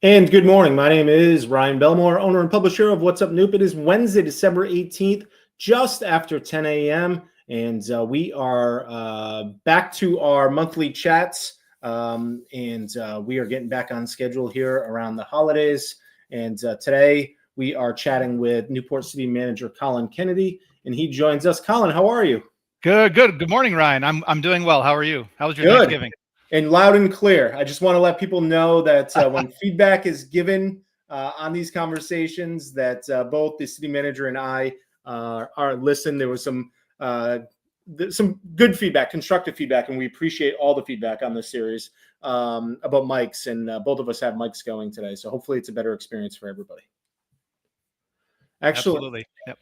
And good morning. My name is Ryan Belmore, owner and publisher of What's Up Newport. It is Wednesday, December 18th, just after 10 a.m. And we are back to our monthly chats. We are getting back on schedule here around the holidays. And today we are chatting with Newport City Manager Colin Kennedy, and he joins us. Colin, how are you? Good. Good morning, Ryan. I'm doing well. How are you? How was your Good. Thanksgiving? And loud and clear. I just want to let people know that when feedback is given on these conversations, that both the city manager and I are listened. There was some good feedback, constructive feedback, and we appreciate all the feedback on this series about mics. And both of us have mics going today, so hopefully it's a better experience for everybody. Absolutely. Yep.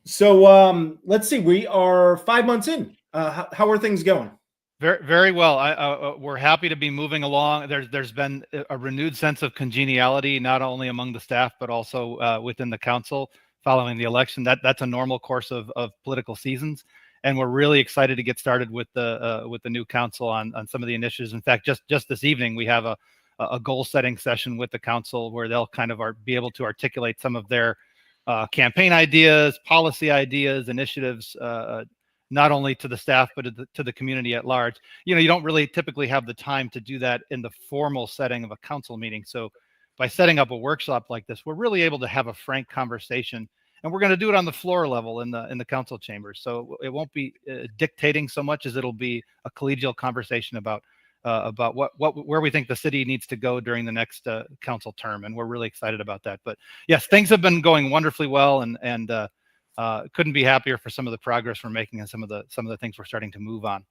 So let's see. We are 5 months in. How are things going? Very, very well. We're happy to be moving along. There's been a renewed sense of congeniality, not only among the staff, but also within the council following the election. That's a normal course of political seasons. And we're really excited to get started with the new council on some of the initiatives. In fact, just this evening, we have a goal setting session with the council where they'll kind of be able to articulate some of their campaign ideas, policy ideas, initiatives, not only to the staff, but to the community at large. You know, you don't really typically have the time to do that in the formal setting of a council meeting. So by setting up a workshop like this, we're really able to have a frank conversation, and we're going to do it on the floor level in the council chambers. So it won't be dictating so much as it'll be a collegial conversation about where we think the city needs to go during the next council term. And we're really excited about that. But yes, things have been going wonderfully well, and couldn't be happier for some of the progress we're making and some of the things we're starting to move on.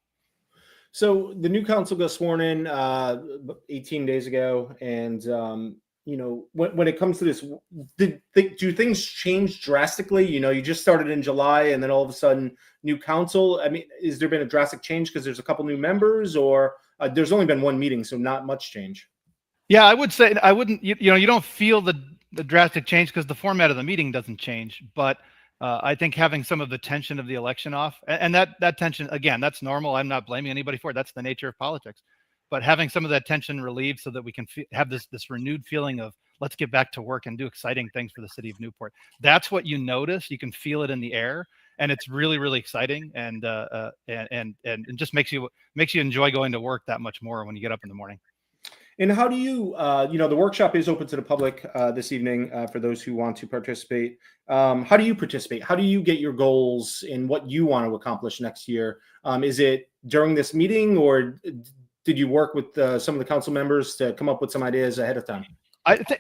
So the new council got sworn in 18 days ago, and you know, when it comes to this, do things change drastically? You know, you just started in July, and then all of a sudden, new council. I mean, has there been a drastic change because there's a couple new members, or there's only been one meeting, so not much change? Yeah, I would say I wouldn't. You don't feel the drastic change because the format of the meeting doesn't change, but I think having some of the tension of the election off, and that tension, again, that's normal. I'm not blaming anybody for it. That's the nature of politics. But having some of that tension relieved so that we can have this renewed feeling of let's get back to work and do exciting things for the city of Newport. That's what you notice. You can feel it in the air, and it's really, really exciting, and just makes you enjoy going to work that much more when you get up in the morning. And how do you, the workshop is open to the public this evening for those who want to participate. How do you participate? How do you get your goals and what you want to accomplish next year? Is it during this meeting, or did you work with some of the council members to come up with some ideas ahead of time?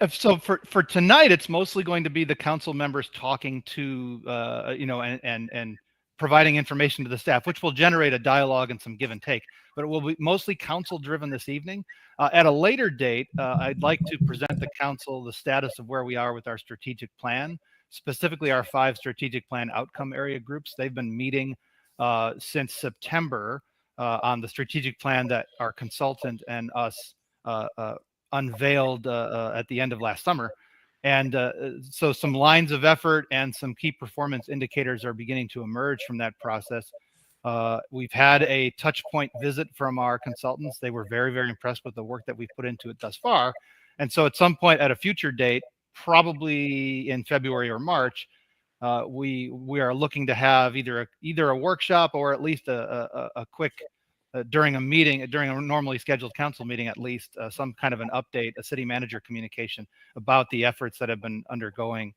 So for tonight, it's mostly going to be the council members talking to, and providing information to the staff, which will generate a dialogue and some give and take, but it will be mostly council driven this evening. At a later date, I'd like to present the council the status of where we are with our strategic plan, specifically our 5 strategic plan outcome area groups. They've been meeting since September on the strategic plan that our consultant and us unveiled at the end of last summer. And so some lines of effort and some key performance indicators are beginning to emerge from that process. We've had a touch point visit from our consultants. They were very, very impressed with the work that we've put into it thus far. And so at some point at a future date, probably in February or March, we are looking to have either a workshop or at least a quick during a normally scheduled council meeting, at least some kind of an update, a city manager communication about the efforts that have been undergoing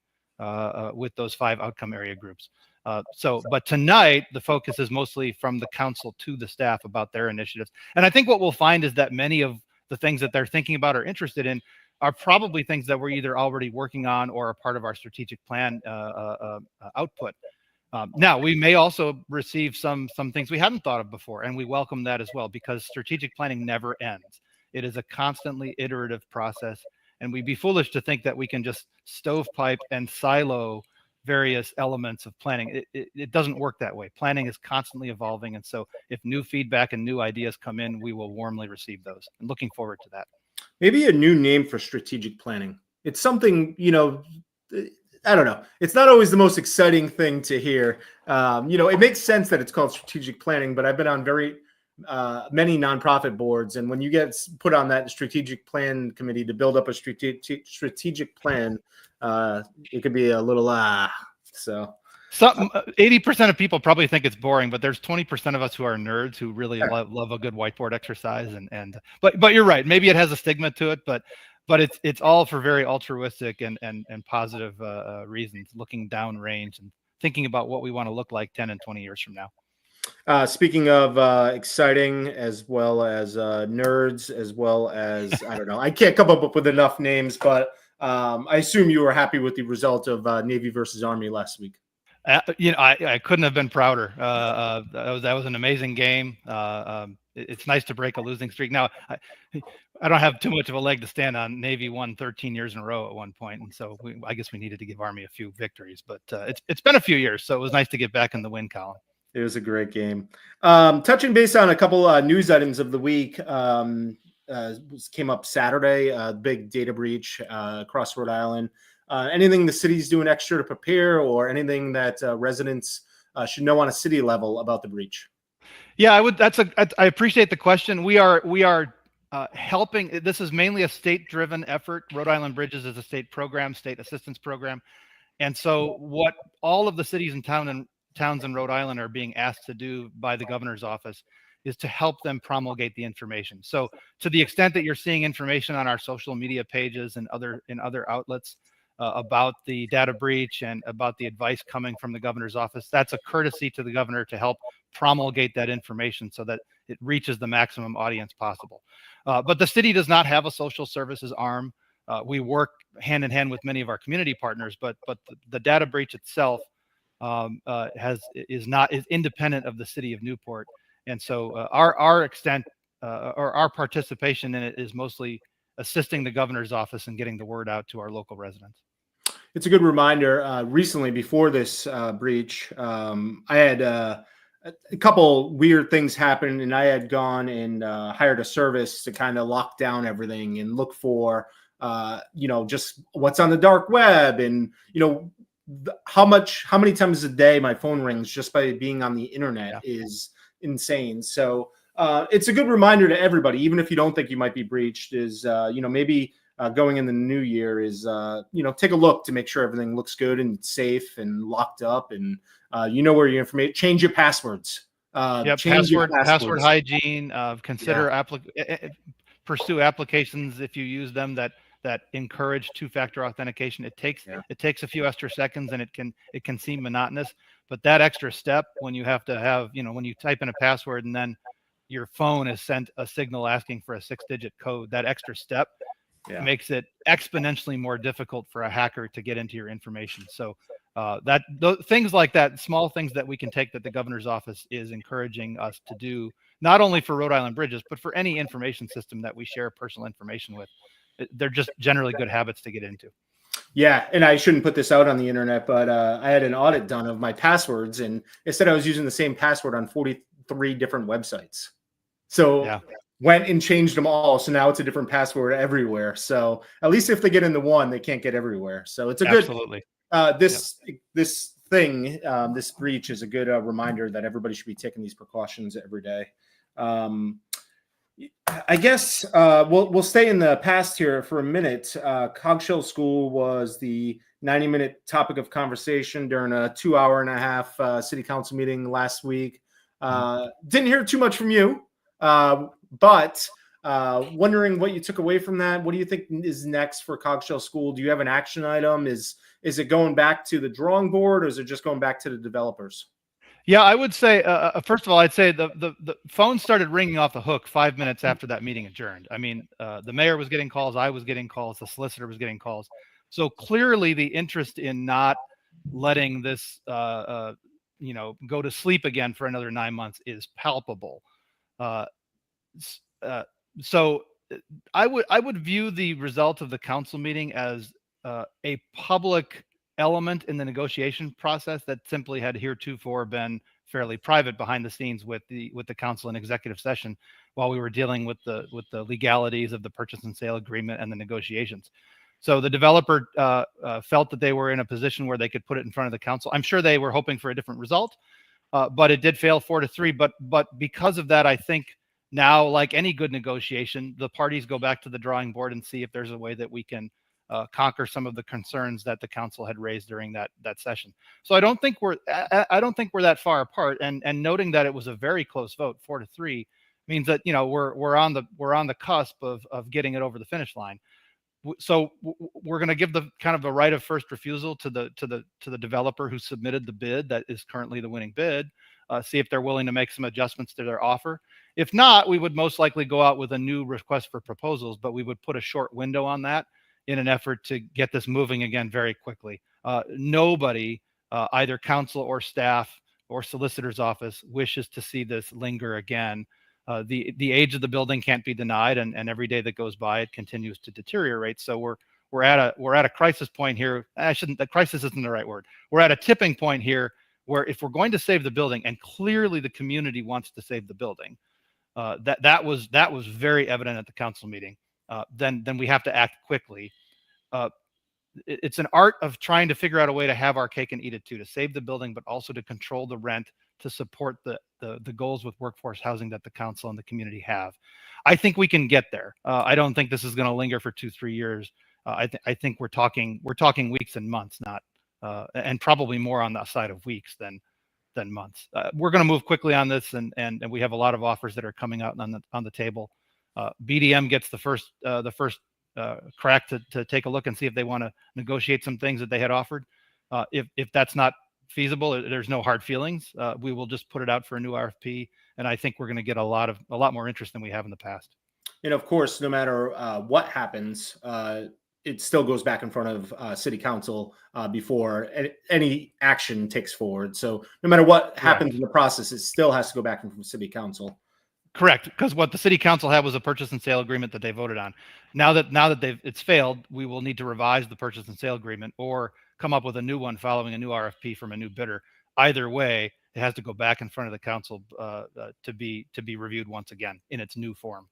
with those 5 outcome area groups. But tonight, the focus is mostly from the council to the staff about their initiatives. And I think what we'll find is that many of the things that they're thinking about or interested in are probably things that we're either already working on or are part of our strategic plan output. Now, we may also receive some things we hadn't thought of before, and we welcome that as well, because strategic planning never ends. It is a constantly iterative process, and we'd be foolish to think that we can just stovepipe and silo various elements of planning. It doesn't work that way. Planning is constantly evolving, and so if new feedback and new ideas come in, we will warmly receive those. I'm looking forward to that. Maybe a new name for strategic planning. It's something, I don't know. It's not always the most exciting thing to hear. It makes sense that it's called strategic planning, but I've been on very many nonprofit boards, and when you get put on that strategic plan committee to build up a strategic plan, it could be a little so. Some 80% of people probably think it's boring, but there's 20% of us who are nerds who really love a good whiteboard exercise. But you're right. Maybe it has a stigma to it, but it's all for very altruistic and positive reasons, looking downrange and thinking about what we want to look like 10 and 20 years from now. Speaking of exciting, as well as nerds, as well as, I don't know, I can't come up with enough names, but I assume you were happy with the result of Navy versus Army last week. I couldn't have been prouder. That was an amazing game. It's nice to break a losing streak. Now, I don't have too much of a leg to stand on. Navy won 13 years in a row at one point, and so I guess we needed to give Army a few victories. But it's been a few years, so it was nice to get back in the win column. It was a great game. Touching base on a couple news items of the week, came up Saturday, big data breach across Rhode Island. Anything the city's doing extra to prepare, or anything that residents should know on a city level about the breach? Yeah, I appreciate the question. We are helping. This is mainly a state-driven effort. Rhode Island Bridges is a state program, state assistance program. And so what all of the cities and towns in Rhode Island are being asked to do by the governor's office is to help them promulgate the information. So to the extent that you're seeing information on our social media pages and other outlets about the data breach and about the advice coming from the governor's office, that's a courtesy to the governor to help promulgate that information so that it reaches the maximum audience possible. But the city does not have a social services arm. We work hand in hand with many of our community partners, but the data breach itself is independent of the city of Newport. And so our extent or our participation in it is mostly assisting the governor's office and getting the word out to our local residents. It's a good reminder. Recently, before this breach, I had a couple weird things happen, and I had gone and hired a service to kind of lock down everything and look for, just what's on the dark web, and how many times a day my phone rings just by being on the internet is insane. So it's a good reminder to everybody, even if you don't think you might be breached, is maybe going in the new year is take a look to make sure everything looks good and safe and locked up, and where your information. Change your passwords. Password hygiene. Consider pursue applications if you use them that encourage two-factor authentication. It takes a few extra seconds, and it can seem monotonous, but that extra step when you have to have when you type in a password and then your phone is sent a signal asking for a 6-digit code, that extra step makes it exponentially more difficult for a hacker to get into your information. So things like that, small things that we can take, that the governor's office is encouraging us to do, not only for Rhode Island Bridges, but for any information system that we share personal information with. They're just generally good habits to get into. Yeah, and I shouldn't put this out on the internet, but I had an audit done of my passwords, and it said I was using the same password on 43 different websites. So went and changed them all. So now it's a different password everywhere. So at least if they get into one, they can't get everywhere. So it's a good, this breach is a good reminder that everybody should be taking these precautions every day. I guess we'll stay in the past here for a minute. Cogshell School was the 90-minute topic of conversation during a 2.5-hour city council meeting last week. Didn't hear too much from you, but wondering what you took away from that. What do you think is next for Cogshell School? Do you have an action item? Is it going back to the drawing board, or is it just going back to the developers? Yeah, I would say, first of all, I'd say the phone started ringing off the hook 5 minutes after that meeting adjourned. I mean, the mayor was getting calls, I was getting calls, the solicitor was getting calls. So clearly the interest in not letting this, go to sleep again for another 9 months is palpable. So I would view the result of the council meeting as a public element in the negotiation process that simply had heretofore been fairly private behind the scenes with the council in executive session while we were dealing with the legalities of the purchase and sale agreement and the negotiations. So the developer felt that they were in a position where they could put it in front of the council. I'm sure they were hoping for a different result, but it did fail 4-3. But because of that, I think now, like any good negotiation, the parties go back to the drawing board and see if there's a way that we can conquer some of the concerns that the council had raised during that session. So I don't think we're that far apart. And noting that it was a very close vote, 4-3, means that we're on the cusp of getting it over the finish line. So we're going to give the kind of the right of first refusal to the developer who submitted the bid that is currently the winning bid. See if they're willing to make some adjustments to their offer. If not, we would most likely go out with a new request for proposals, but we would put a short window on that in an effort to get this moving again very quickly. Nobody, either council or staff or solicitor's office, wishes to see this linger again. The age of the building can't be denied, and every day that goes by, it continues to deteriorate. So we're at a crisis point here. The crisis isn't the right word. We're at a tipping point here where if we're going to save the building, and clearly the community wants to save the building, that was very evident at the council meeting. Then we have to act quickly. It's an art of trying to figure out a way to have our cake and eat it too, to save the building, but also to control the rent, to support the goals with workforce housing that the council and the community have. I think we can get there. I don't think this is going to linger for 2-3 years. I think we're talking weeks and months, not and probably more on the side of weeks than months. We're going to move quickly on this, and we have a lot of offers that are coming out on the table. BDM gets the first crack to take a look and see if they want to negotiate some things that they had offered. If that's not feasible, there's no hard feelings. We will just put it out for a new RFP, and I think we're going to get a lot more interest than we have in the past. And of course, no matter what happens, it still goes back in front of city council before any action takes forward. So no matter what happens in the process, it still has to go back in from city council. Correct, because what the city council had was a purchase and sale agreement that they voted on. Now that it's failed, we will need to revise the purchase and sale agreement or come up with a new one following a new RFP from a new bidder. Either way, it has to go back in front of the council to be reviewed once again in its new form.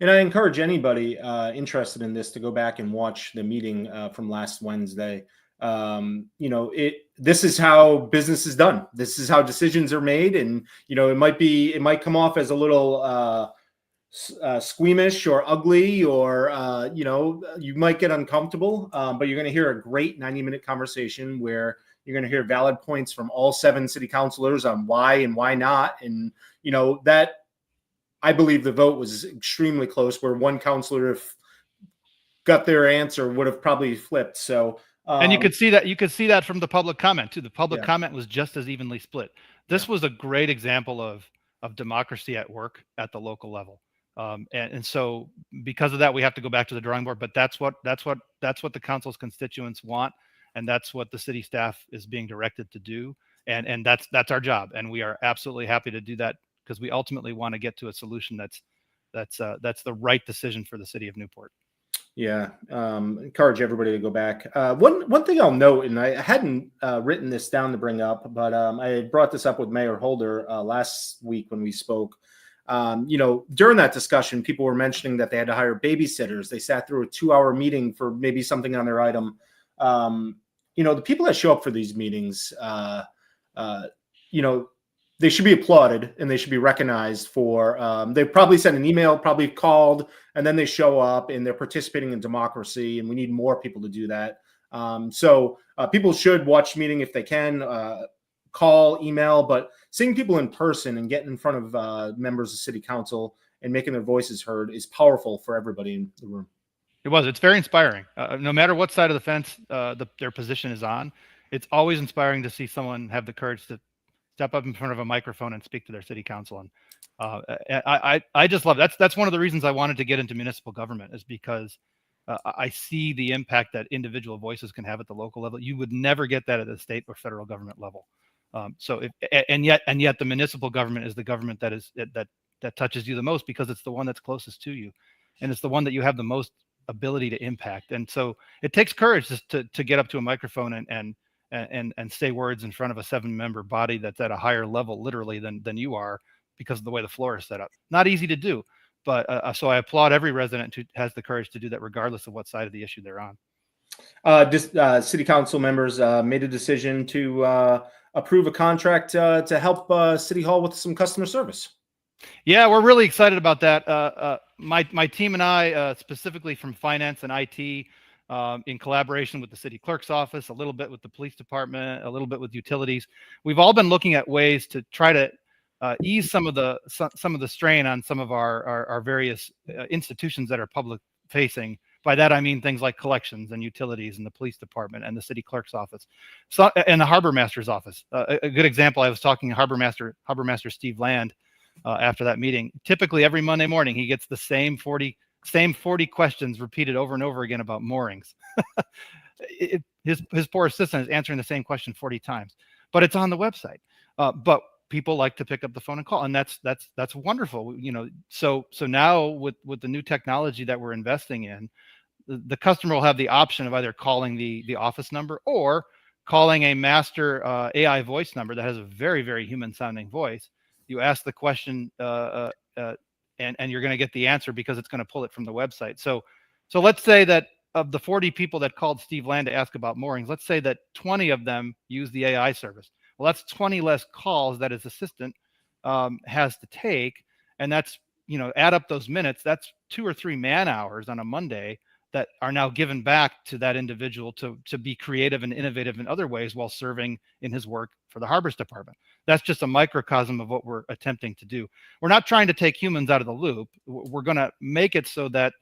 And I encourage anybody interested in this to go back and watch the meeting from last Wednesday. This is how business is done. This is how decisions are made. And, it might come off as a little squeamish or ugly, or, you might get uncomfortable, but you're going to hear a great 90-minute conversation where you're going to hear valid points from all 7 city councilors on why and why not. And, that I believe the vote was extremely close, where one councilor, if got their answer, would have probably flipped. So, and you could see that from the public comment too. The public comment was just as evenly split. This was a great example of democracy at work at the local level. And so because of that, we have to go back to the drawing board, but that's what the council's constituents want. And that's what the city staff is being directed to do. And that's our job. And we are absolutely happy to do that, because we ultimately want to get to a solution that's the right decision for the city of Newport. Yeah. Encourage everybody to go back. One thing I'll note, and I hadn't written this down to bring up, but I brought this up with Mayor Holder last week when we spoke. During that discussion, people were mentioning that they had to hire babysitters. They sat through a 2-hour meeting for maybe something on their item. The people that show up for these meetings, they should be applauded and they should be recognized for, they probably sent an email, probably called, and then they show up and they're participating in democracy, and we need more people to do that. So people should watch the meeting if they can, call, email, but seeing people in person and getting in front of members of city council and making their voices heard is powerful for everybody in the room. It's very inspiring. No matter what side of the fence their position is on, it's always inspiring to see someone have the courage to step up in front of a microphone and speak to their city council. And I just love it. That's one of the reasons I wanted to get into municipal government, is because I see the impact that individual voices can have at the local level. You would never get that at the state or federal government level. And yet the municipal government is the government that touches you the most, because it's the one that's closest to you, and it's the one that you have the most ability to impact. And so it takes courage to get up to a microphone and say words in front of a 7-member body that's at a higher level, literally, than you are, because of the way the floor is set up. Not easy to do, but so I applaud every resident who has the courage to do that, regardless of what side of the issue they're on. City council members made a decision to approve a contract to help City Hall with some customer service. Yeah, we're really excited about that. My team and I, specifically from finance and IT, in collaboration with the city clerk's office, a little bit with the police department, a little bit with utilities, we've all been looking at ways to try to ease some of the strain on some of our various institutions that are public facing. By that I mean things like collections and utilities and the police department and the city clerk's office, and the harbor master's office. A good example, I was talking to Harbor Master Steve Land after that meeting. Typically every Monday morning he gets the same 40 questions repeated over and over again about moorings. His poor assistant is answering the same question 40 times, but it's on the website. But people like to pick up the phone and call, and that's wonderful. So now with the new technology that we're investing in, the customer will have the option of either calling the office number or calling a master AI voice number that has a very, very human sounding voice. You ask the question and you're going to get the answer because it's going to pull it from the website. So let's say that of the 40 people that called Steve Land to ask about moorings, let's say that 20 of them use the AI service. Well, that's 20 less calls that his assistant has to take. And that's, add up those minutes, that's 2 or 3 man hours on a Monday that are now given back to that individual to be creative and innovative in other ways while serving in his work for the Harbors Department. That's just a microcosm of what we're attempting to do. We're not trying to take humans out of the loop. We're going to make it so that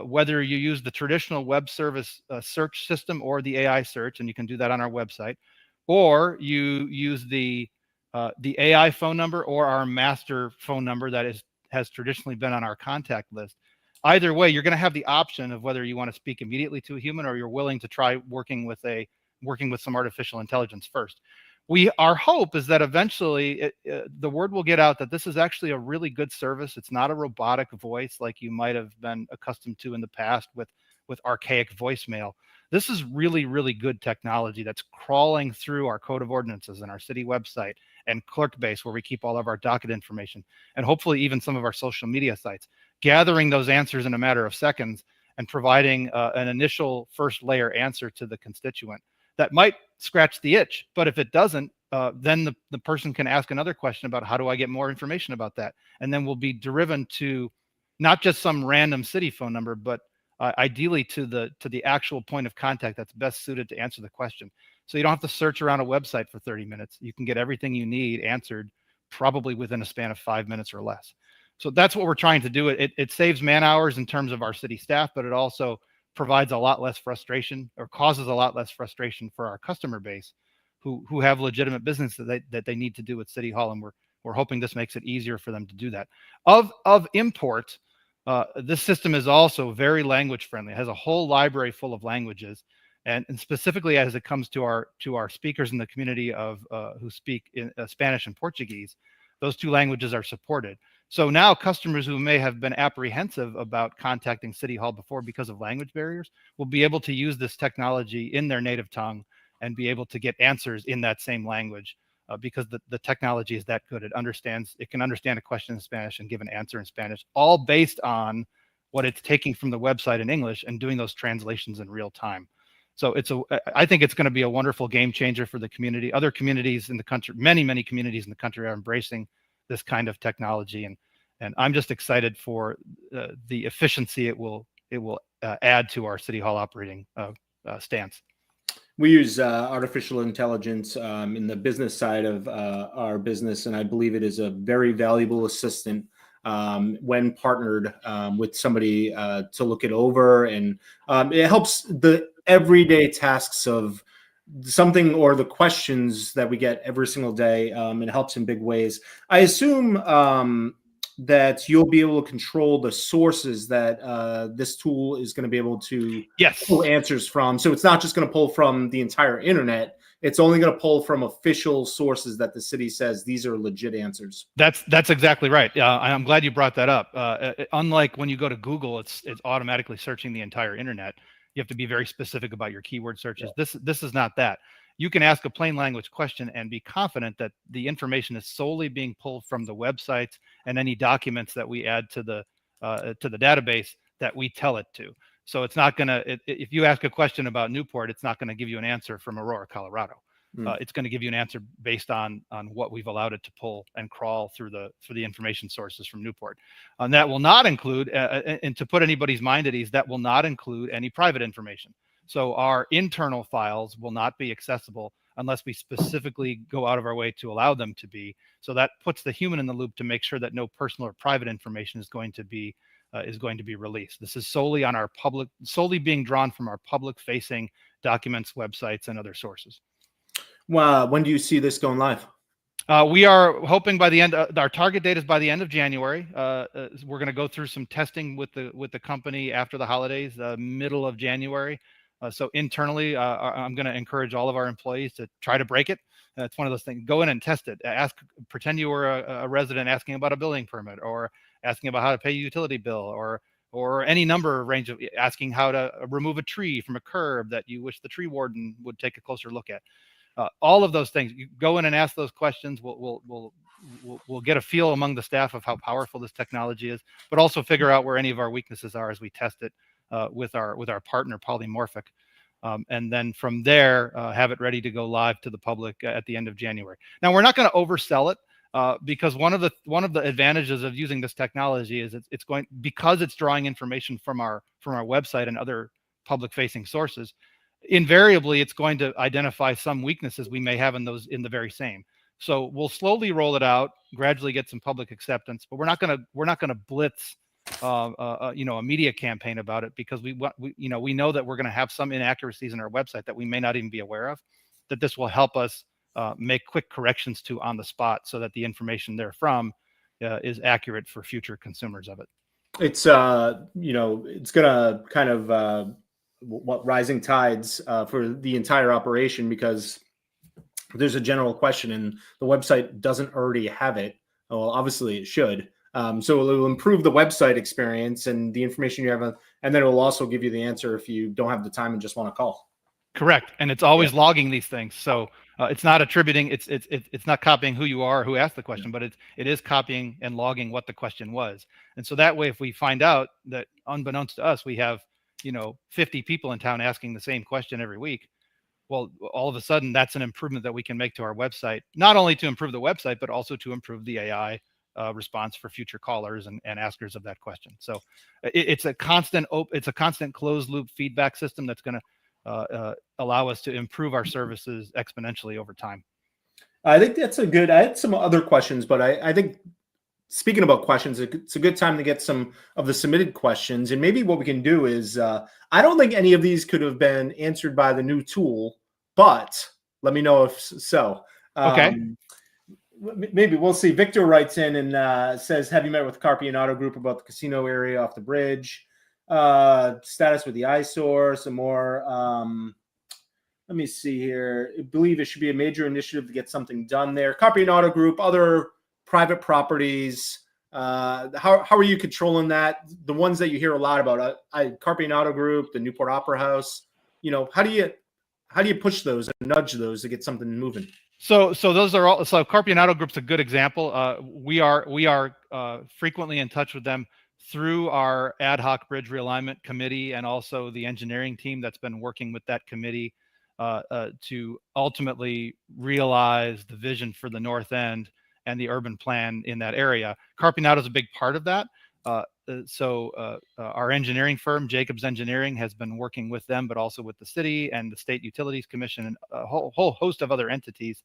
whether you use the traditional web service search system or the AI search, and you can do that on our website, or you use the AI phone number or our master phone number that has traditionally been on our contact list. Either way, you're going to have the option of whether you want to speak immediately to a human or you're willing to try working with some artificial intelligence first. Our hope is that eventually the word will get out that this is actually a really good service. It's not a robotic voice like you might have been accustomed to in the past with archaic voicemail. This is really, really good technology that's crawling through our code of ordinances and our city website and clerk base, where we keep all of our docket information, and hopefully even some of our social media sites, gathering those answers in a matter of seconds and providing an initial first layer answer to the constituent that might scratch the itch. But if it doesn't, then the person can ask another question about how do I get more information about that? And then we'll be driven to not just some random city phone number, but ideally to the actual point of contact that's best suited to answer the question. So you don't have to search around a website for 30 minutes. You can get everything you need answered probably within a span of 5 minutes or less. So that's what we're trying to do. It saves man hours in terms of our city staff, but it also provides a lot less frustration, or causes a lot less frustration for our customer base who have legitimate business that they need to do at City Hall. And we're hoping this makes it easier for them to do that. Of import, this system is also very language friendly. It has a whole library full of languages. And specifically as it comes to our speakers in the community of who speak in Spanish and Portuguese, those two languages are supported. So now customers who may have been apprehensive about contacting City Hall before because of language barriers will be able to use this technology in their native tongue and be able to get answers in that same language because the technology is that good. It can understand a question in Spanish and give an answer in Spanish, all based on what it's taking from the website in English and doing those translations in real time. So I think it's going to be a wonderful game changer for the community. Other communities in the country, many communities in the country are embracing this kind of technology, and I'm just excited for the efficiency it will add to our City Hall operating stance. We use artificial intelligence in the business side of our business, and I believe it is a very valuable assistant when partnered with somebody to look it over, and it helps the everyday tasks of something or the questions that we get every single day. It helps in big ways. I assume that you'll be able to control the sources that this tool is going to be able to pull answers from. So it's not just going to pull from the entire internet. It's only going to pull from official sources that the city says these are legit answers. That's exactly right. I'm glad you brought that up. Unlike when you go to Google, it's automatically searching the entire internet. You have to be very specific about your keyword searches. Yeah. This is not that. You can ask a plain language question and be confident that the information is solely being pulled from the websites and any documents that we add to the database that we tell it to. So it's not going to, if you ask a question about Newport, it's not going to give you an answer from Aurora, Colorado. Hmm. it's going to give you an answer based on what we've allowed it to pull and crawl through the information sources from Newport. And that will not include, and to put anybody's mind at ease, that will not include any private information. So our internal files will not be accessible unless we specifically go out of our way to allow them to be. So that puts the human in the loop to make sure that no personal or private information is going to be released. This is solely on our public, solely being drawn from our public-facing documents, websites, and other sources. Well, when do you see this going live? We are hoping by the end. Our target date is by the end of January. We're going to go through some testing with the company after the holidays, middle of January. So internally, I'm going to encourage all of our employees to try to break it. It's one of those things. Go in and test it. Pretend you were a resident asking about a building permit, or asking about how to pay a utility bill, or any number of range of asking how to remove a tree from a curb that you wish the tree warden would take a closer look at. All of those things. You go in and ask those questions. We'll get a feel among the staff of how powerful this technology is, but also figure out where any of our weaknesses are as we test it with our partner Polymorphic, and then from there have it ready to go live to the public at the end of January. Now, we're not going to oversell it. Because one of the advantages of using this technology is because it's drawing information from our website and other public facing sources. Invariably, it's going to identify some weaknesses we may have in the very same. So we'll slowly roll it out, gradually get some public acceptance, but we're not going to blitz a media campaign about it, because we know that we're going to have some inaccuracies in our website that we may not even be aware of, that this will help us make quick corrections to on the spot, so that the information therefrom is accurate for future consumers of it. It's it's gonna kind of rising tides for the entire operation, because there's a general question and the website doesn't already have it. Well, obviously it should. So it will improve the website experience and the information you have, and then it will also give you the answer if you don't have the time and just want to call. Correct, and it's always logging these things. So it's not attributing, it's not copying who you are or who asked the question, but it is copying and logging what the question was. And so that way, if we find out that unbeknownst to us, we have 50 people in town asking the same question every week, well, all of a sudden that's an improvement that we can make to our website, not only to improve the website, but also to improve the AI response for future callers and askers of that question. So it's a constant closed loop feedback system that's going to allow us to improve our services exponentially over time. I think that's I had some other questions, but I think, speaking about questions, it's a good time to get some of the submitted questions. And maybe what we can do is, I don't think any of these could have been answered by the new tool, but let me know if so. Okay. Maybe we'll see. Victor writes in and says, have you met with Carpian Auto Group about the casino area off the bridge? Status with the eyesore, some more. Let me see here. I believe it should be a major initiative to get something done there. Carpian Auto Group, other private properties. How are you controlling that? The ones that you hear a lot about, Carpian Auto Group, the Newport Opera House. How do you push those and nudge those to get something moving? So those are all. So Carpian Auto Group's a good example. We are frequently in touch with them through our ad hoc bridge realignment committee, and also the engineering team that's been working with that committee to ultimately realize the vision for the north end and the urban plan in that area. Carpian Auto is a big part of that. Our engineering firm, Jacobs Engineering, has been working with them, but also with the city and the State Utilities Commission and a whole host of other entities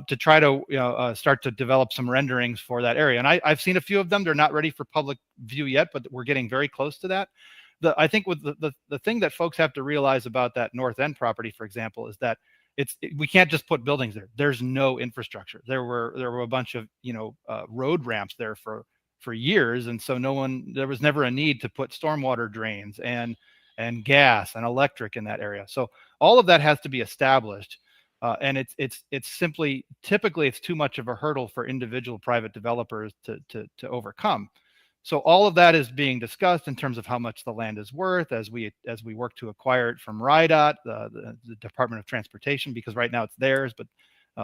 to try to start to develop some renderings for that area. And I've seen a few of them. They're not ready for public view yet, but we're getting very close to that. I think with the thing that folks have to realize about that North End property, for example, is that we can't just put buildings there. There's no infrastructure. There were a bunch of road ramps there for years, and so there was never a need to put stormwater drains and gas and electric in that area. So all of that has to be established, and it's simply, typically it's too much of a hurdle for individual private developers to overcome. So all of that is being discussed in terms of how much the land is worth as we work to acquire it from RIDOT, the Department of Transportation, because right now it's theirs, but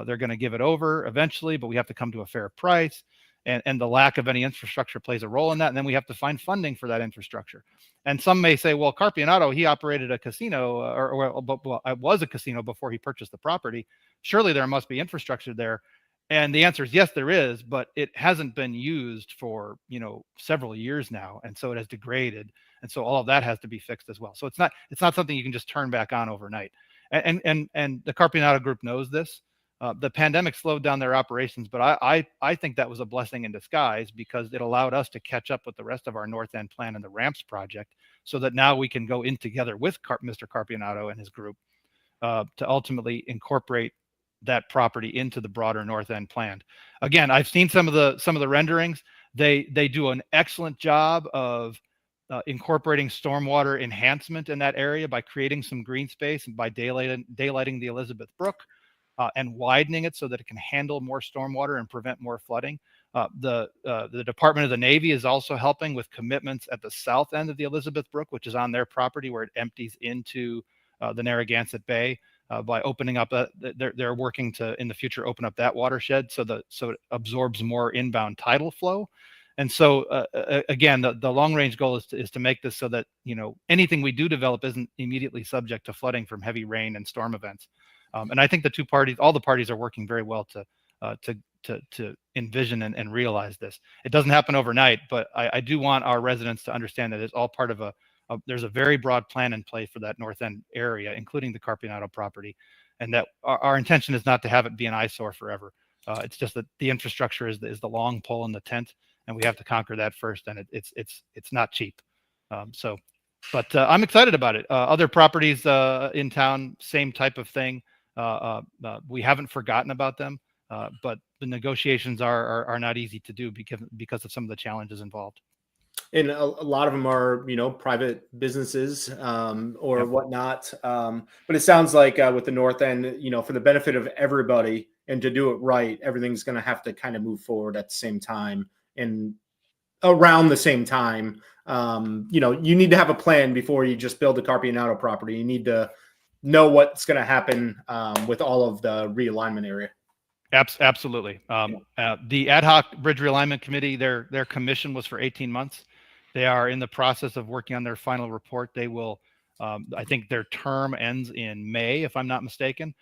they're going to give it over eventually, but we have to come to a fair price. and the lack of any infrastructure plays a role in that. And then we have to find funding for that infrastructure. And some may say, well, Carpianato, he operated a casino, well, it was a casino before he purchased the property. Surely there must be infrastructure there. And the answer is yes, there is, but it hasn't been used for, several years now. And so it has degraded. And so all of that has to be fixed as well. So it's not something you can just turn back on overnight. And the Carpianato group knows this. The pandemic slowed down their operations, but I think that was a blessing in disguise, because it allowed us to catch up with the rest of our North End plan and the ramps project, so that now we can go in together with Mr. Carpianato and his group to ultimately incorporate that property into the broader North End plan. Again, I've seen some of the renderings. They do an excellent job of incorporating stormwater enhancement in that area by creating some green space and by daylighting the Elizabeth Brook. And widening it so that it can handle more stormwater and prevent more flooding. The Department of the Navy is also helping with commitments at the south end of the Elizabeth Brook, which is on their property, where it empties into the Narragansett Bay. By opening up, they're working to in the future open up that watershed so it absorbs more inbound tidal flow. And so again, the long range goal is to make this so that anything we do develop isn't immediately subject to flooding from heavy rain and storm events. And I think all the parties are working very well to envision and realize this. It doesn't happen overnight, but I do want our residents to understand that it's all part of there's a very broad plan in play for that North End area, including the Carpianato property, and that our intention is not to have it be an eyesore forever. It's just that the infrastructure is the long pole in the tent, and we have to conquer that first, and it's not cheap. But I'm excited about it. Other properties in town, same type of thing. We haven't forgotten about them, but the negotiations are not easy to do because of some of the challenges involved. And a lot of them are, private businesses or whatnot. But it sounds like with the North End, for the benefit of everybody and to do it right, everything's going to have to kind of move forward at the same time and around the same time. You need to have a plan before you just build a Carpianato property. You need to know what's going to happen with all of the realignment area. Absolutely. The ad hoc bridge realignment committee, their commission was for 18 months. They are in the process of working on their final report. They will, I think their term ends in May, if I'm not mistaken.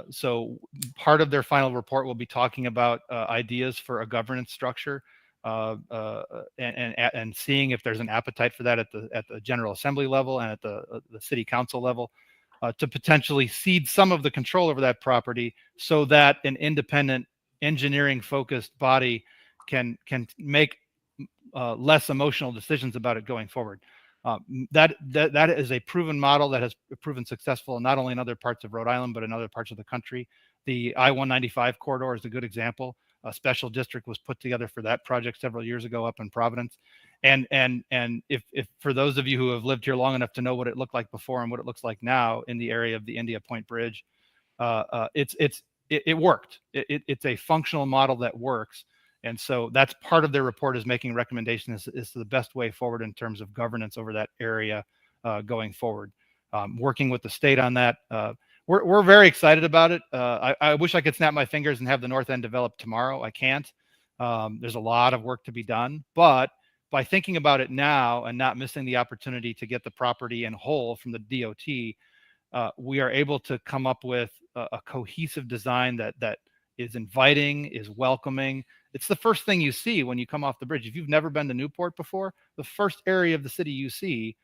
So part of their final report will be talking about ideas for a governance structure and seeing if there's an appetite for that at the General Assembly level and at the City Council level. To potentially cede some of the control over that property so that an independent engineering focused body can make less emotional decisions about it going forward. That is a proven model that has proven successful not only in other parts of Rhode Island, but in other parts of the country. The I-195 corridor is a good example. A special district was put together for that project several years ago up in Providence. And if for those of you who have lived here long enough to know what it looked like before and what it looks like now in the area of the India Point Bridge, it worked. It's a functional model that works. And so that's part of their report, is making recommendations is the best way forward in terms of governance over that area going forward. Working with the state on that. We're very excited about it. I wish I could snap my fingers and have the North End developed tomorrow. I can't. There's a lot of work to be done, but by thinking about it now and not missing the opportunity to get the property in whole from the DOT, we are able to come up with a cohesive design that is inviting, is welcoming. It's the first thing you see when you come off the bridge. If you've never been to Newport before, the first area of the city you see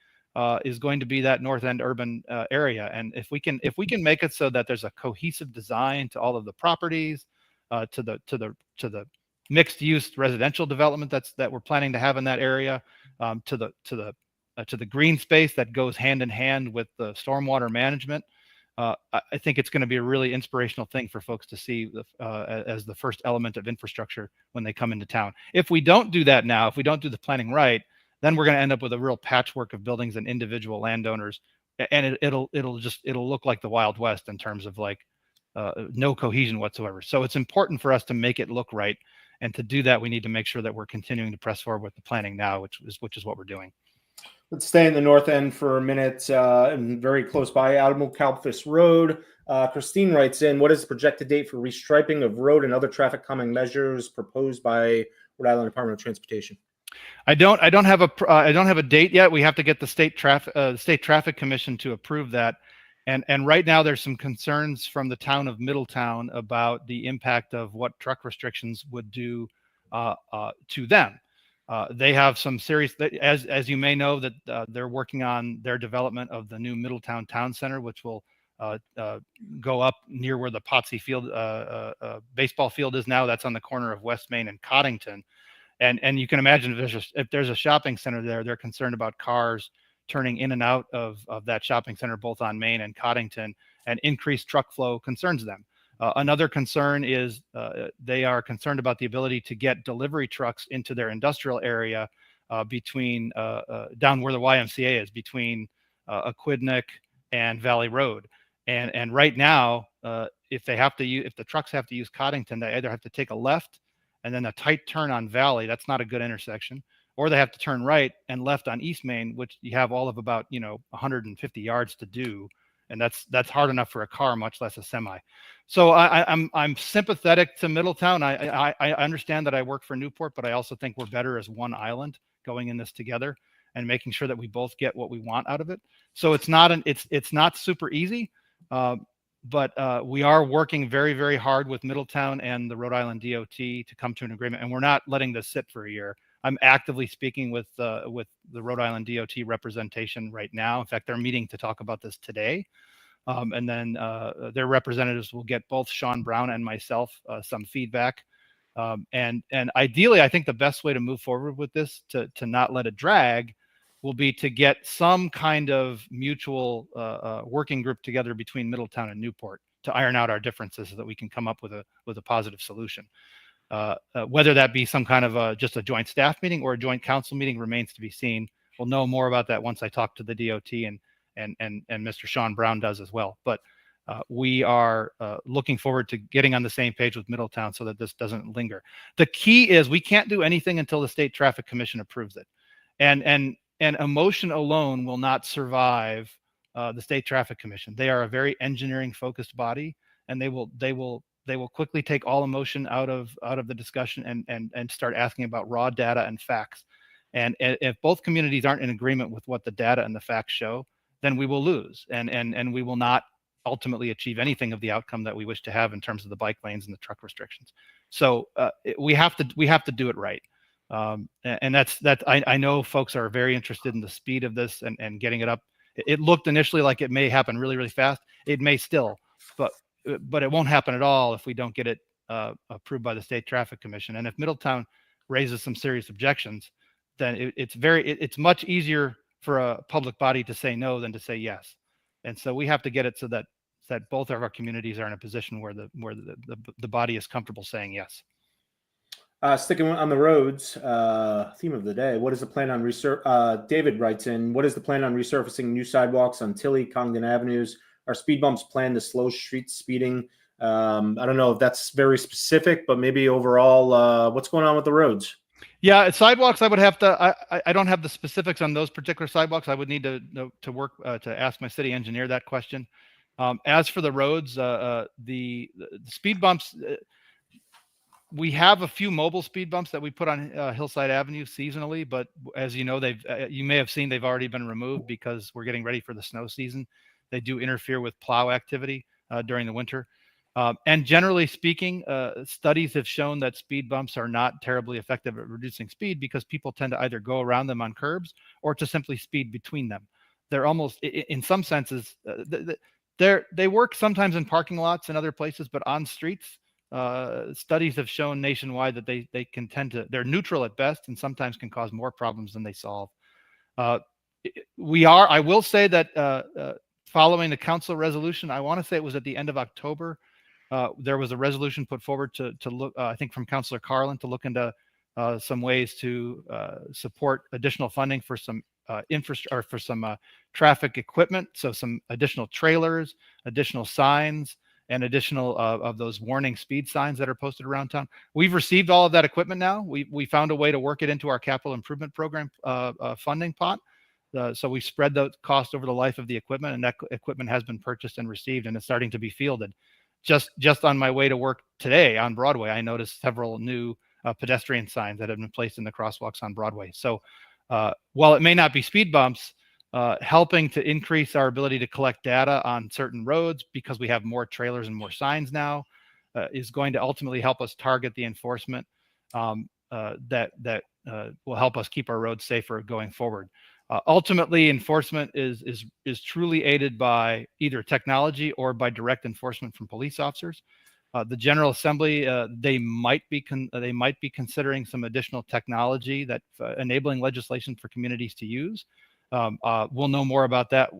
is going to be that North End urban area. And if we can make it so that there's a cohesive design to all of the properties, to the mixed use residential development that we're planning to have in that area, to the green space that goes hand in hand with the stormwater management, I think it's going to be a really inspirational thing for folks to see as the first element of infrastructure when they come into town. If we don't do that now, if we don't do the planning right, then we're going to end up with a real patchwork of buildings and individual landowners, and it'll look like the Wild West in terms of like no cohesion whatsoever. So it's important for us to make it look right, and to do that, we need to make sure that we're continuing to press forward with the planning now, which is what we're doing. Let's stay in the North End for a minute, and very close by, Admiral Kalfas Road. Christine writes in, what is the projected date for restriping of road and other traffic calming measures proposed by Rhode Island Department of Transportation? I don't have a date yet. We have to get the state traffic commission to approve that. And right now there's some concerns from the town of Middletown about the impact of what truck restrictions would do to them. They have some serious, as you may know, that they're working on their development of the new Middletown Town Center, which will go up near where the Potsy Field baseball field is now. That's on the corner of West Main and Coddington. And you can imagine if there's a shopping center there, they're concerned about cars turning in and out of that shopping center, both on Main and Coddington, and increased truck flow concerns them. Another concern is they are concerned about the ability to get delivery trucks into their industrial area between down where the YMCA is, between Aquidneck and Valley Road. And right now, if the trucks have to use Coddington, they either have to take a left and then a tight turn on Valley. That's not a good intersection. Or they have to turn right and left on East Main, which you have all of about 150 yards to do, and that's hard enough for a car, much less a semi. So I'm sympathetic to Middletown. I understand that I work for Newport, but I also think we're better as one island going in this together and making sure that we both get what we want out of it. So it's not super easy, but we are working very, very hard with Middletown and the Rhode Island DOT to come to an agreement, and we're not letting this sit for a year. I'm actively speaking with the Rhode Island DOT representation right now. In fact, they're meeting to talk about this today. And then their representatives will get both Sean Brown and myself some feedback. And ideally, I think the best way to move forward with this, to not let it drag, will be to get some kind of mutual working group together between Middletown and Newport to iron out our differences so that we can come up with a positive solution. Whether that be some kind of just a joint staff meeting or a joint council meeting remains to be seen. We'll know more about that once I talk to the DOT and Mr. Sean Brown does as well. But we are looking forward to getting on the same page with Middletown so that this doesn't linger. The key is we can't do anything until the State Traffic Commission approves it, and emotion alone will not survive the State Traffic Commission. They are a very engineering focused body, and they will quickly take all emotion out of the discussion and start asking about raw data and facts. And if both communities aren't in agreement with what the data and the facts show, then we will lose, and we will not ultimately achieve anything of the outcome that we wish to have in terms of the bike lanes and the truck restrictions. So we have to do it right. And that's I know folks are very interested in the speed of this and getting it up. It looked initially like it may happen really, really fast. It may still, but it won't happen at all if we don't get it approved by the State Traffic Commission. And if Middletown raises some serious objections, then it's much easier for a public body to say no than to say yes. And so we have to get it so that both of our communities are in a position where the body is comfortable saying yes. Sticking on the roads, theme of the day. What is the plan on David writes in, what is the plan on resurfacing new sidewalks on Tilley, Congdon Avenues? Are speed bumps planned to slow street speeding? I don't know if that's very specific, but maybe overall, what's going on with the roads? Yeah, sidewalks, I would have to, I don't have the specifics on those particular sidewalks. I would need to work to ask my city engineer that question. As for the roads, the speed bumps, we have a few mobile speed bumps that we put on Hillside Avenue seasonally, but as you know, you may have seen they've already been removed because we're getting ready for the snow season. They do interfere with plow activity during the winter. And generally speaking, studies have shown that speed bumps are not terribly effective at reducing speed because people tend to either go around them on curbs or to simply speed between them. They're almost, in some senses, they work sometimes in parking lots and other places, but on streets, studies have shown nationwide that they can they're neutral at best and sometimes can cause more problems than they solve. I will say that following the council resolution, I want to say it was at the end of October, there was a resolution put forward to look, I think from Councilor Carlin, to look into some ways to support additional funding for some infrastructure, or for some traffic equipment. So some additional trailers, additional signs, and additional of those warning speed signs that are posted around town. We've received all of that equipment now. We found a way to work it into our capital improvement program funding pot. So we spread the cost over the life of the equipment, and that equipment has been purchased and received, and it's starting to be fielded. Just on my way to work today on Broadway, I noticed several new pedestrian signs that have been placed in the crosswalks on Broadway. So while it may not be speed bumps, helping to increase our ability to collect data on certain roads because we have more trailers and more signs now is going to ultimately help us target the enforcement that will help us keep our roads safer going forward. Ultimately, enforcement is truly aided by either technology or by direct enforcement from police officers. The General Assembly, they might be considering some additional technology that enabling legislation for communities to use. We'll know more about that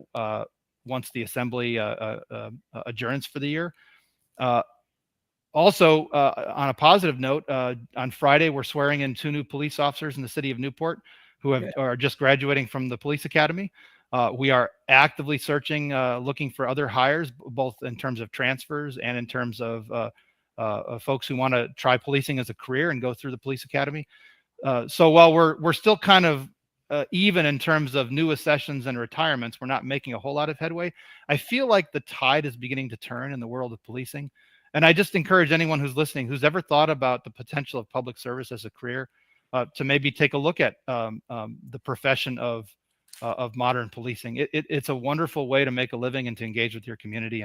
once the Assembly adjourns for the year. Also, on a positive note, on Friday, we're swearing in 2 new police officers in the city of Newport who are just graduating from the police academy. We are actively searching, looking for other hires, both in terms of transfers and in terms of folks who want to try policing as a career and go through the police academy. So while we're still kind of even in terms of new accessions and retirements, we're not making a whole lot of headway. I feel like the tide is beginning to turn in the world of policing. And I just encourage anyone who's listening, who's ever thought about the potential of public service as a career, to maybe take a look at the profession of modern policing. It's a wonderful way to make a living and to engage with your community,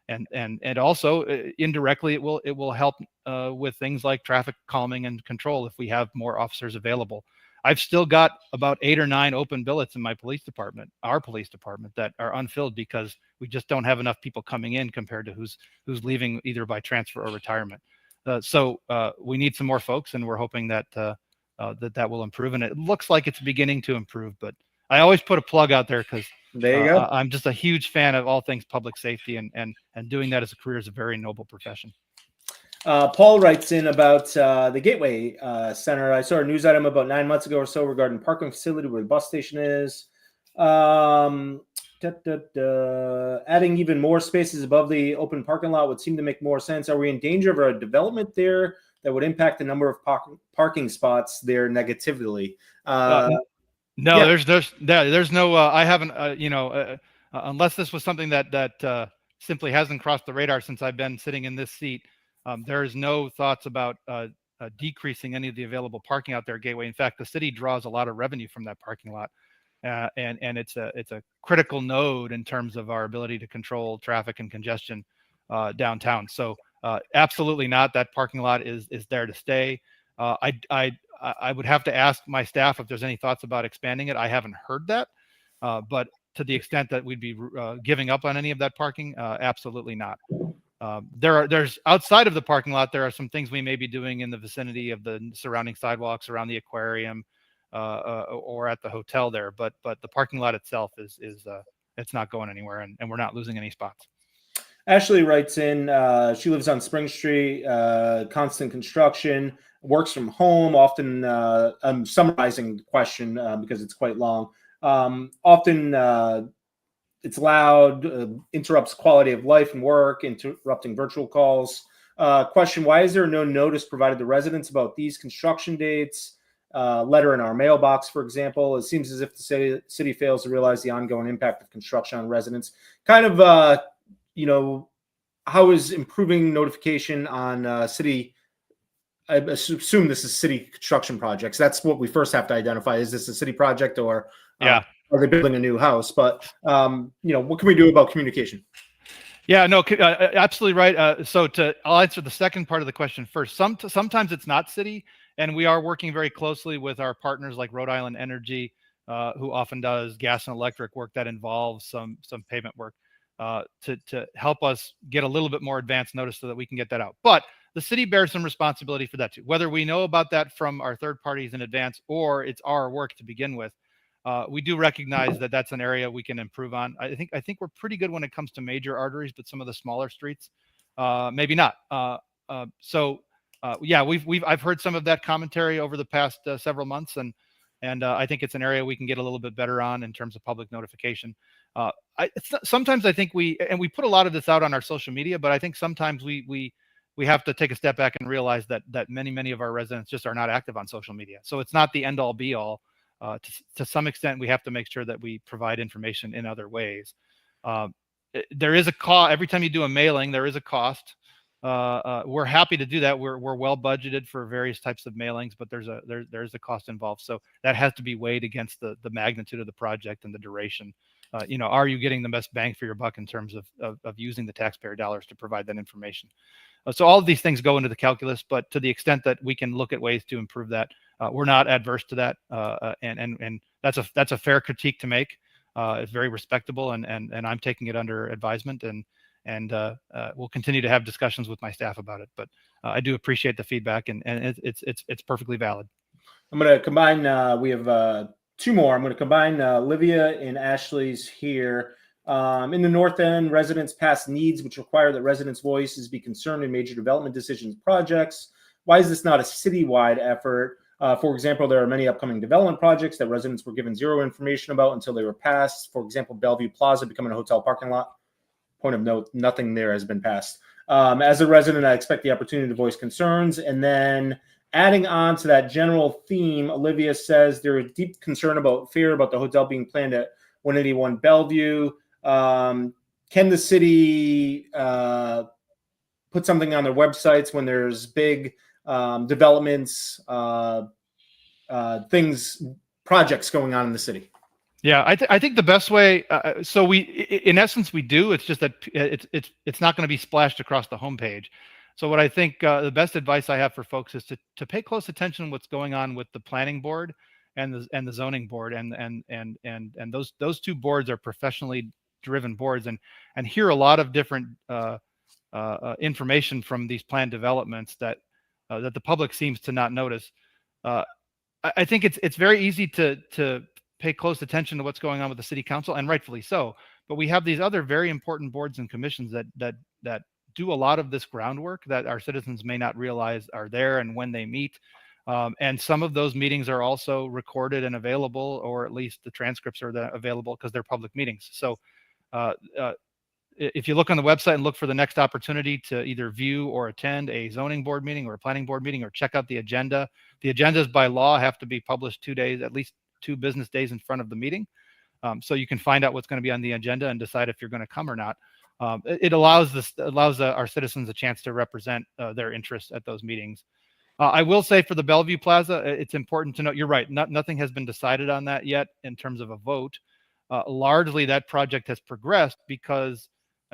and also indirectly it will help with things like traffic calming and control if we have more officers available. I've still got about 8 or 9 open billets in my police department, our police department, that are unfilled because we just don't have enough people coming in compared to who's leaving either by transfer or retirement. So we need some more folks, and we're hoping that that will improve. And it looks like it's beginning to improve. But I always put a plug out there because I'm just a huge fan of all things public safety, and doing that as a career is a very noble profession. Paul writes in about the Gateway Center. I saw a news item about 9 months ago or so regarding parking facility where the bus station is. Adding even more spaces above the open parking lot would seem to make more sense. Are we in danger of a development there that would impact the number of parking spots there negatively? No, yeah. there's no. I haven't. Unless this was something that simply hasn't crossed the radar since I've been sitting in this seat. There is no thoughts about decreasing any of the available parking out there at Gateway. In fact, the city draws a lot of revenue from that parking lot, and it's a critical node in terms of our ability to control traffic and congestion downtown. So absolutely not. That parking lot is there to stay. I would have to ask my staff if there's any thoughts about expanding it. I haven't heard that, but to the extent that we'd be giving up on any of that parking, absolutely not. There's outside of the parking lot, there are some things we may be doing in the vicinity of the surrounding sidewalks around the aquarium or at the hotel there, but the parking lot itself is it's not going anywhere, and we're not losing any spots. Ashley writes in, she lives on Spring Street, constant construction, works from home often. I'm summarizing the question because it's quite long. Often it's loud, interrupts quality of life and work, interrupting virtual calls. Question, why is there no notice provided to residents about these construction dates? Letter in our mailbox, for example. It seems as if the city fails to realize the ongoing impact of construction on residents. Kind of, how is improving notification on city? I assume this is city construction projects. That's what we first have to identify. Is this a city project or are they building a new house? But what can we do about communication? Yeah, no, absolutely right. I'll answer the second part of the question first. Sometimes it's not city, and we are working very closely with our partners like Rhode Island Energy, who often does gas and electric work that involves some pavement work, to help us get a little bit more advanced notice so that we can get that out. But the city bears some responsibility for that too. Whether we know about that from our third parties in advance or it's our work to begin with, we do recognize that that's an area we can improve on. I think we're pretty good when it comes to major arteries, but some of the smaller streets, maybe not. I've heard some of that commentary over the past several months, and I think it's an area we can get a little bit better on in terms of public notification. Sometimes I think we put a lot of this out on our social media, but I think sometimes we have to take a step back and realize that many of our residents just are not active on social media. So it's not the end all be all. To some extent, we have to make sure that we provide information in other ways. There is a cost every time you do a mailing. There is a cost. we're happy to do that. We're well budgeted for various types of mailings, but there's a cost involved. So that has to be weighed against the magnitude of the project and the duration. Are you getting the best bang for your buck in terms of using the taxpayer dollars to provide that information? So all of these things go into the calculus, but to the extent that we can look at ways to improve that, we're not adverse to that. And that's a fair critique to make. It's very respectable, and I'm taking it under advisement, and we'll continue to have discussions with my staff about it. But I do appreciate the feedback, and it's perfectly valid. I'm going to combine. We have two more. I'm going to combine Olivia and Ashley's here. In the North End, residents pass needs which require that residents' voices be concerned in major development decisions projects. Why is this not a citywide effort? For example, there are many upcoming development projects that residents were given zero information about until they were passed. For example, Bellevue Plaza becoming a hotel parking lot. Point of note, nothing there has been passed. As a resident, I expect the opportunity to voice concerns. And then adding on to that general theme, Olivia says there is deep concern about fear about the hotel being planned at 181 Bellevue. Can the city put something on their websites when there's big developments, projects going on in the city? Yeah, I think the best way. So in essence, we do. It's just that it's not going to be splashed across the homepage. So what I think the best advice I have for folks is to pay close attention to what's going on with the planning board and the zoning board, and those two boards are professionally driven boards, and hear a lot of different information from these planned developments that the public seems to not notice. I think it's very easy to pay close attention to what's going on with the city council, and rightfully so. But we have these other very important boards and commissions that do a lot of this groundwork that our citizens may not realize are there and when they meet. And some of those meetings are also recorded and available, or at least the transcripts are available because they're public meetings. So if you look on the website and look for the next opportunity to either view or attend a zoning board meeting or a planning board meeting, or check out the agenda. The agendas by law have to be published at least 2 business days in front of the meeting. So you can find out what's going to be on the agenda and decide if you're going to come or not. It allows our citizens a chance to represent their interests at those meetings. I will say for the Bellevue Plaza, it's important to note, you're right, nothing has been decided on that yet in terms of a vote. Largely that project has progressed because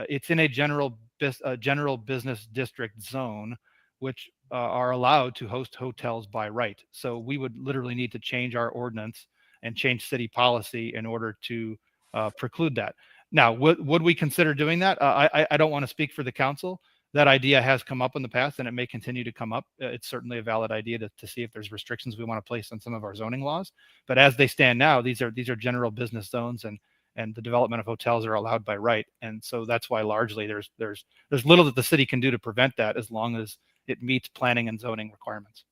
it's in a general business district zone, which are allowed to host hotels by right. So we would literally need to change our ordinance and change city policy in order to preclude that. Now, would we consider doing that? I don't want to speak for the council. That idea has come up in the past, and it may continue to come up. It's certainly a valid idea to see if there's restrictions we want to place on some of our zoning laws. But as they stand now, these are general business zones, and the development of hotels are allowed by right. And so that's why largely there's little that the city can do to prevent that, as long as it meets planning and zoning requirements.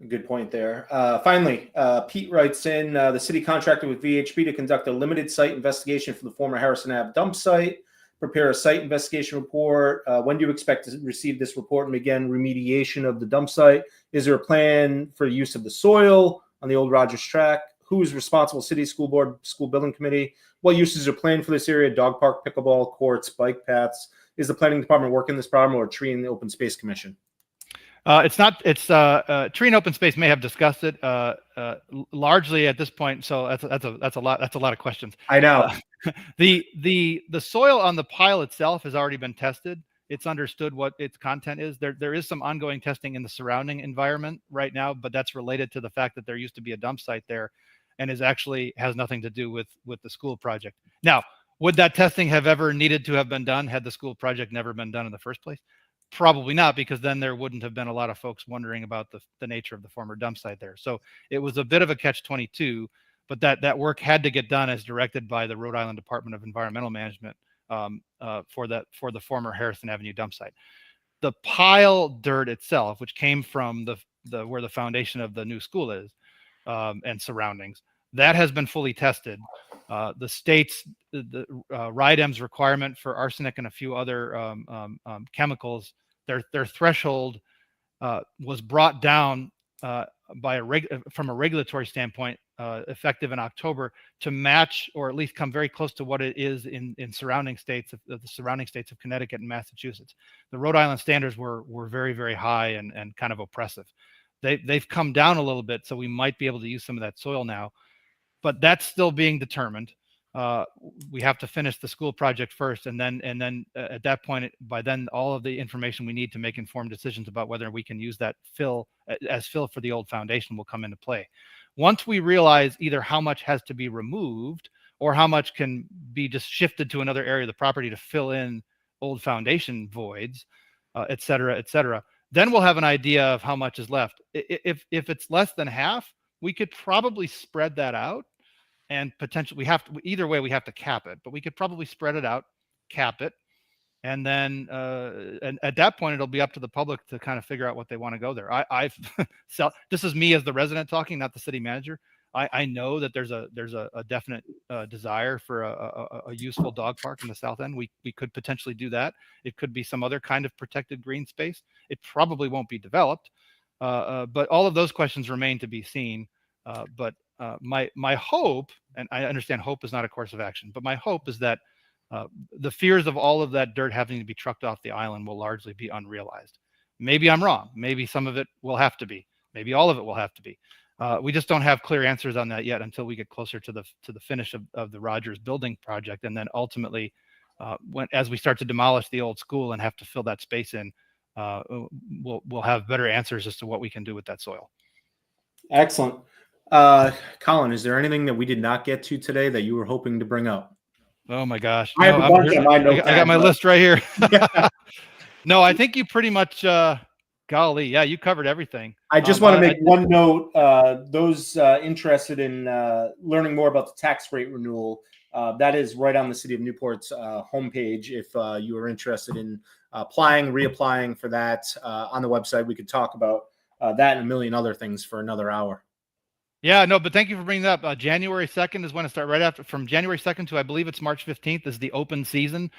Good point there. Finally, Pete writes in, the city contracted with VHB to conduct a limited site investigation for the former Harrison Ave dump site, prepare a site investigation report. When do you expect to receive this report and begin remediation of the dump site? Is there a plan for use of the soil on the old Rogers track? Who is responsible? City, school board, school building committee? What uses are planned for this area? Dog park, pickleball courts, bike paths? Is the planning department working this problem, or Tree and the Open Space Commission? It's not. It's Tree and Open Space may have discussed it largely at this point. So that's a lot. That's a lot of questions. I know. The soil on the pile itself has already been tested. It's understood what its content is. There is some ongoing testing in the surrounding environment right now, but that's related to the fact that there used to be a dump site there, and has nothing to do with the school project. Now, would that testing have ever needed to have been done had the school project never been done in the first place? Probably not, because then there wouldn't have been a lot of folks wondering about the nature of the former dump site there. So it was a bit of a catch-22, but that work had to get done as directed by the Rhode Island Department of Environmental Management for the former Harrison Avenue dump site. The pile dirt itself, which came from where the foundation of the new school is and surroundings, that has been fully tested. The state's RIDEM's requirement for arsenic and a few other chemicals, their threshold was brought down from a regulatory standpoint effective in October to match or at least come very close to what it is in surrounding states of the surrounding states of Connecticut and Massachusetts. The Rhode Island standards were very, very high and kind of oppressive. They've come down a little bit, so we might be able to use some of that soil now, but that's still being determined. We have to finish the school project first, and then at that point, by then, all of the information we need to make informed decisions about whether we can use that fill as fill for the old foundation will come into play. Once we realize either how much has to be removed or how much can be just shifted to another area of the property to fill in old foundation voids, et cetera, then we'll have an idea of how much is left. If it's less than half, we could probably spread that out, and potentially either way we have to cap it, but we could probably spread it out, cap it, and then and at that point it'll be up to the public to kind of figure out what they want to go there. I've so this is me as the resident talking, not the city manager. I know that there's a definite desire for a useful dog park in the south end. We could potentially do that. It could be some other kind of protected green space. It probably won't be developed, but all of those questions remain to be seen. But my hope, and I understand hope is not a course of action, but my hope is that the fears of all of that dirt having to be trucked off the island will largely be unrealized. Maybe I'm wrong. Maybe some of it will have to be. Maybe all of it will have to be. We just don't have clear answers on that yet until we get closer to the finish of the Rogers building project, and then ultimately, as we start to demolish the old school and have to fill that space in, we'll have better answers as to what we can do with that soil. Excellent. Colin, is there anything that we did not get to today that you were hoping to bring up? Oh my gosh. I have a bunch on my notepad. I got my list right here. No, I think you pretty much, golly, yeah, you covered everything. I just want to make one note. Those interested in learning more about the tax rate renewal, that is right on the City of Newport's homepage. If you are interested in applying, reapplying for that on the website, we could talk about that and a million other things for another hour. Yeah, no, but thank you for bringing that up. January 2nd is when it starts. Right after, from January 2nd to I believe it's March 15th is the open season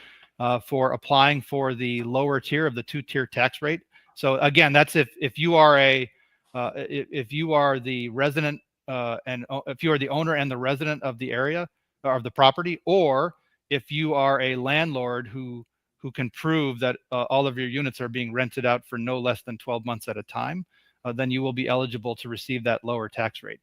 for applying for the lower tier of the 2-tier tax rate. So again, that's if you are if you are the resident and if you are the owner and the resident of the area or of the property, or if you are a landlord who can prove that all of your units are being rented out for no less than 12 months at a time, then you will be eligible to receive that lower tax rate.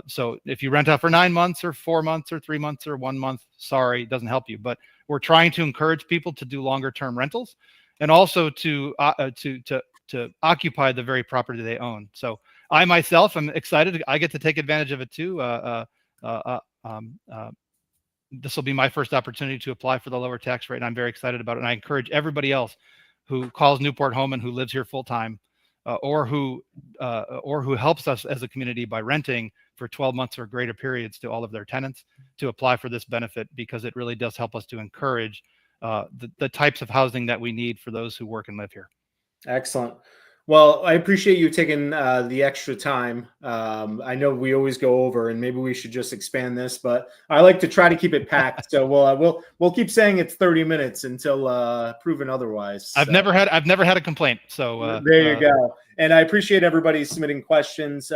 So if you rent out for 9 months or 4 months or 3 months or 1 month, sorry, it doesn't help you. But we're trying to encourage people to do longer term rentals and also to occupy the very property they own. So I myself am excited. I get to take advantage of it too. This will be my first opportunity to apply for the lower tax rate, and I'm very excited about it. And I encourage everybody else who calls Newport home and who lives here full time, or who helps us as a community by renting for 12 months or greater periods to all of their tenants, to apply for this benefit, because it really does help us to encourage the types of housing that we need for those who work and live here. Excellent. Well, I appreciate you taking the extra time. I know we always go over, and maybe we should just expand this, but I like to try to keep it packed. So we'll keep saying it's 30 minutes until proven otherwise. I've never had a complaint. So there you go. And I appreciate everybody submitting questions.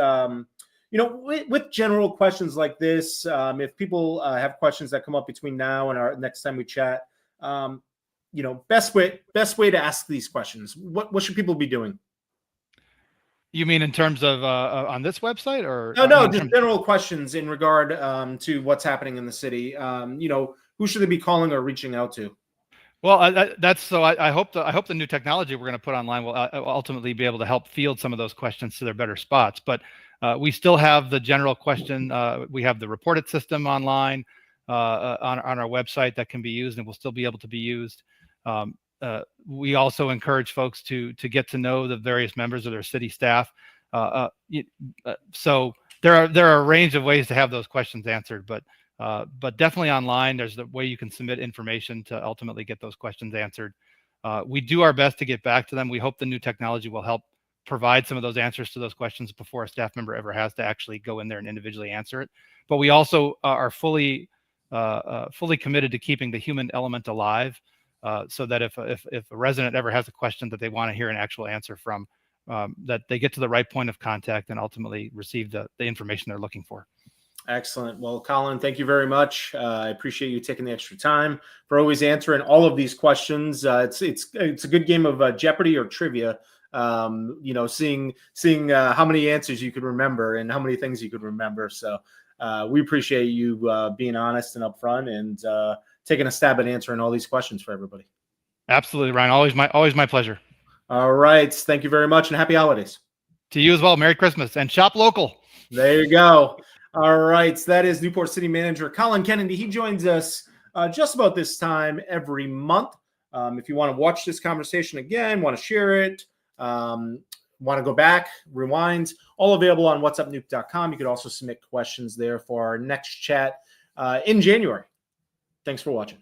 With general questions like this, if people have questions that come up between now and our next time we chat, best way to ask these questions. What should people be doing? You mean in terms of on this website, or no, just general questions in regard to what's happening in the city? Who should they be calling or reaching out to? Well, I hope the new technology we're going to put online will ultimately be able to help field some of those questions to their better spots. But we still have the general question. We have the reported system online on our website that can be used and will still be able to be used. We also encourage folks to get to know the various members of their city staff. So there are a range of ways to have those questions answered, but definitely online, there's the way you can submit information to ultimately get those questions answered. We do our best to get back to them. We hope the new technology will help provide some of those answers to those questions before a staff member ever has to actually go in there and individually answer it. But we also are fully committed to keeping the human element alive, so that if a resident ever has a question that they want to hear an actual answer from, that they get to the right point of contact and ultimately receive the information they're looking for. Excellent. Well, Colin, thank you very much. I appreciate you taking the extra time for always answering all of these questions. It's a good game of Jeopardy or trivia. Seeing how many answers you could remember and how many things you could remember. So we appreciate you being honest and upfront and taking a stab at answering all these questions for everybody. Absolutely, Ryan. Always my pleasure. All right. Thank you very much and happy holidays. To you as well. Merry Christmas and shop local. There you go. All right. So that is Newport City Manager Colin Kennedy. He joins us just about this time every month. If you want to watch this conversation again, want to share it, want to go back, rewind, all available on whatsupnuke.com. You could also submit questions there for our next chat in January. Thanks for watching.